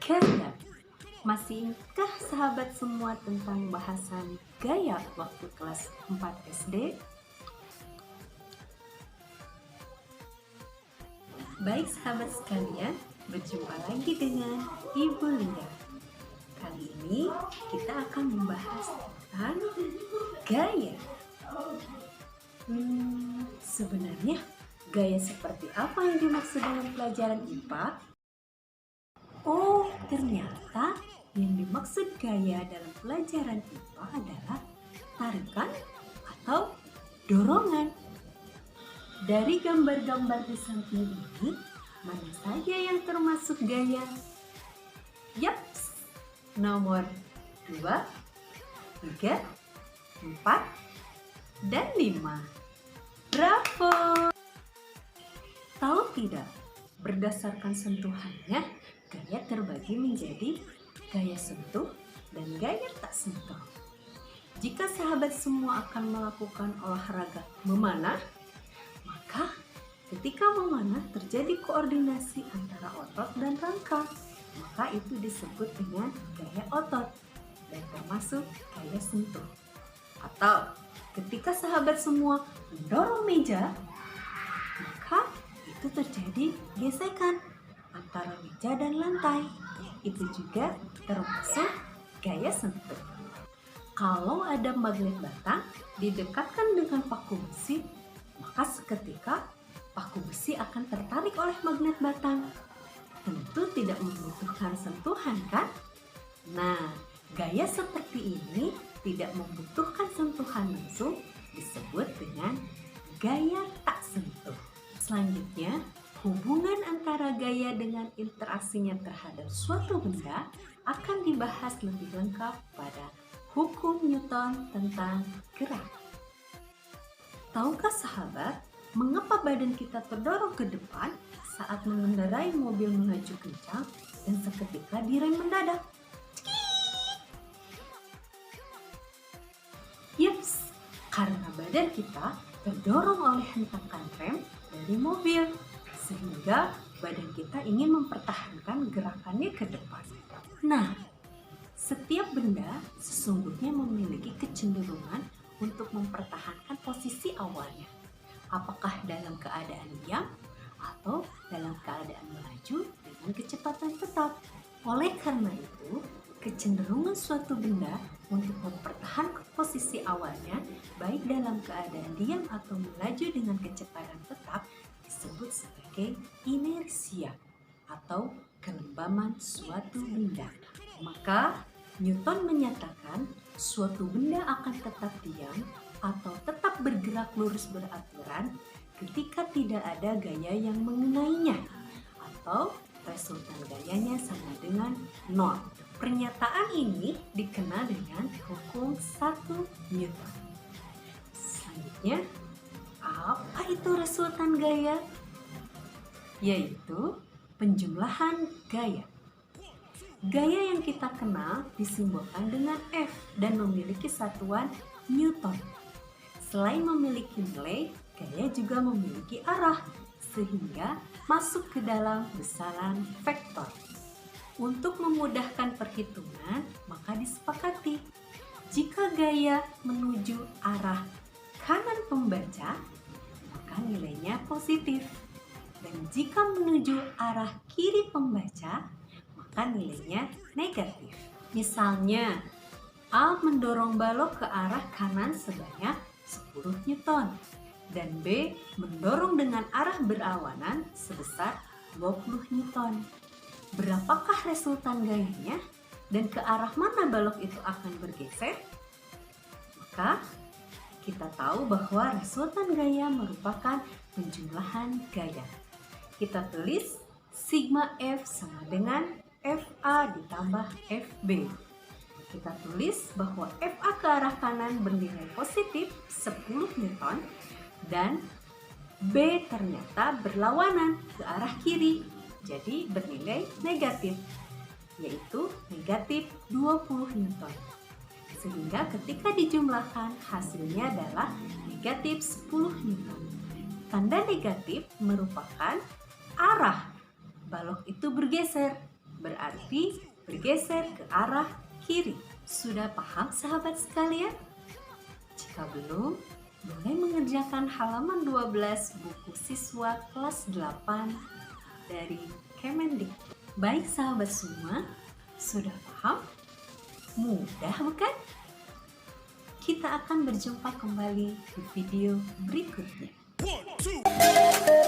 Gaya. Masih ingatkah sahabat semua tentang bahasan gaya waktu kelas 4 SD? Baik sahabat sekalian, berjumpa lagi dengan Ibu Lia. Kali ini kita akan membahas tentang gaya. Sebenarnya gaya seperti apa yang dimaksud dengan pelajaran IPA? Oh, ternyata yang dimaksud gaya dalam pelajaran IPA adalah tarikan atau dorongan. Dari gambar-gambar di samping ini, mana saja yang termasuk gaya? Yaps, nomor 2, 3, 4, dan 5. Bravo! Tahu tidak, berdasarkan sentuhannya, gaya terbagi menjadi gaya sentuh dan gaya tak sentuh. Jika sahabat semua akan melakukan olahraga memanah, maka ketika memanah terjadi koordinasi antara otot dan rangka, maka itu disebut dengan gaya otot dan termasuk gaya sentuh. Atau ketika sahabat semua mendorong meja, maka itu terjadi gesekan antara meja dan lantai. Itu juga termasuk gaya sentuh. Kalau ada magnet batang didekatkan dengan paku besi, maka seketika paku besi akan tertarik oleh magnet batang. Tentu tidak membutuhkan sentuhan, kan? Nah, gaya seperti ini tidak membutuhkan sentuhan langsung, disebut dengan gaya tak sentuh. Selanjutnya, hubungan antara gaya dengan interaksinya terhadap suatu benda akan dibahas lebih lengkap pada hukum Newton tentang gerak. Tahukah sahabat, mengapa badan kita terdorong ke depan saat mengendarai mobil melaju kencang dan seketika direm mendadak? Yups, karena badan kita terdorong oleh hentakan rem dari mobil, sehingga badan kita ingin mempertahankan gerakannya ke depan. Nah, setiap benda sesungguhnya memiliki kecenderungan untuk mempertahankan posisi awalnya, apakah dalam keadaan diam atau dalam keadaan melaju dengan kecepatan tetap. Oleh karena itu, kecenderungan suatu benda untuk mempertahankan posisi awalnya, baik dalam keadaan diam atau melaju dengan kecepatan tetap, disebut sebagai inersia atau kelembaman suatu benda. Maka Newton menyatakan suatu benda akan tetap diam atau tetap bergerak lurus beraturan ketika tidak ada gaya yang mengenainya, atau resultan gayanya sama dengan nol. Pernyataan ini dikenal dengan hukum 1 Newton. Selanjutnya, apa itu resultan gaya? Yaitu penjumlahan gaya. Gaya yang kita kenal disimbolkan dengan F dan memiliki satuan Newton. Selain memiliki nilai, gaya juga memiliki arah, sehingga masuk ke dalam besaran vektor. Untuk memudahkan perhitungan, maka disepakati jika gaya menuju arah kanan pembaca, maka nilainya positif. Dan jika menuju arah kiri pembaca, maka nilainya negatif. Misalnya, A mendorong balok ke arah kanan sebanyak 10 Newton dan B mendorong dengan arah berlawanan sebesar 20 Newton. Berapakah resultan gayanya dan ke arah mana balok itu akan bergeser? Maka kita tahu bahwa resultan gaya merupakan penjumlahan gaya. Kita tulis sigma F sama dengan FA ditambah FB. Kita tulis bahwa FA ke arah kanan bernilai positif 10 Newton dan B ternyata berlawanan ke arah kiri, jadi bernilai negatif, yaitu negatif 20 Newton. Sehingga ketika dijumlahkan hasilnya adalah negatif 10 Newton. Tanda negatif merupakan arah balok itu bergeser berarti bergeser ke arah kiri. Sudah paham sahabat sekalian? Jika belum, boleh mengerjakan halaman 12 buku siswa kelas 8 dari Kemendikbud. Baik sahabat semua, sudah paham? Mudah bukan? Kita akan berjumpa kembali di video berikutnya. 1, 2